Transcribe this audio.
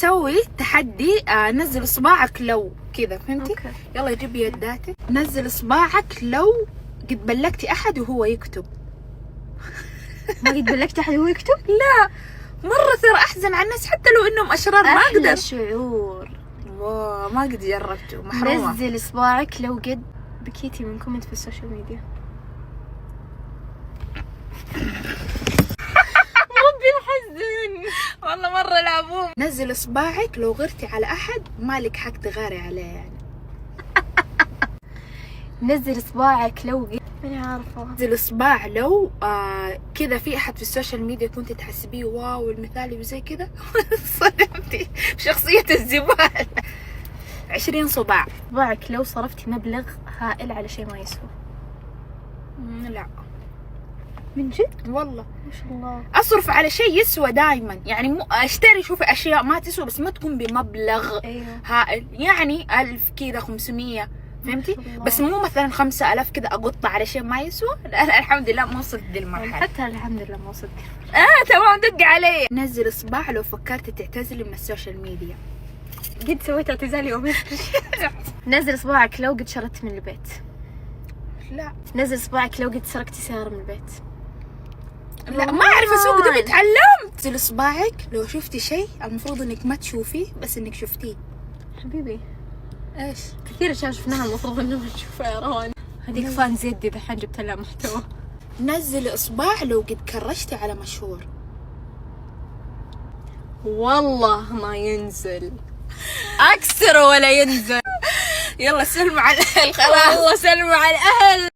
نسوي تحدي. نزل اصبعك لو كذا، فهمتي؟ أوكي. يلا جيبي يداتك. نزل اصبعك لو قد بلغتي احد وهو يكتب. ما قد بلغت احد وهو يكتب؟ لا مرة ترى احزن على الناس حتى لو انهم اشرار، ما اقدر. أحلى شعور. واو ما قد جربته، محرومة. نزل اصبعك لو قد بكيتي من كومنت في السوشيال ميديا. ربي الحزن والله مرة لعبوم. نزل اصبعك لو غرتي على احد مالك حق تغاري عليه يعني. نزل اصبعك لو قد، ماني عارفة. نزل اصبع لو كذا في احد في السوشيال ميديا كنت تحسبيه واو المثالي وزي كذا صدمتي بشخصية الزبال. 20 صباع. اصبعك لو صرفتي مبلغ هائل على شيء ما يسوى. لا من جد؟ والله ما شاء الله. اصرف على شيء يسوى دائما، يعني مو اشتري شوفي اشياء ما تسوى بس ما تكون بمبلغ ايوه هائل، يعني 1000 كذا 500 فهمتي؟ بس مو مثلا 5000 كذا اقط على شيء ما يسوى. لا الحمد لله ما وصلت دي المرحله. حتى الحمد لله ما وصلت. تمام دق علي. نزل اصبع لو فكرت تعتزلي من السوشيال ميديا. قد سويت اعتزال يومين. نزل اصبعك لو قد شردت من البيت. لا نزل اصبعك لو قد سرقتي سيارة من البيت. لا ما اعرف اسوق دوبي تعلمت. نزل اصبعك لو شفتي شيء المفروض انك ما تشوفيه بس انك شفتيه. حبيبي ايش كثير اشياء شفناها المفروض انه ما نشوفها يا روان. هذيك فان زيدي دحين جبت لها محتوى. نزل اصبع لو قد كرشتي على مشهور. والله ما ينزل، اكسر ولا ينزل. يلا سلموا على الاهل خلاص. والله سلموا على الاهل.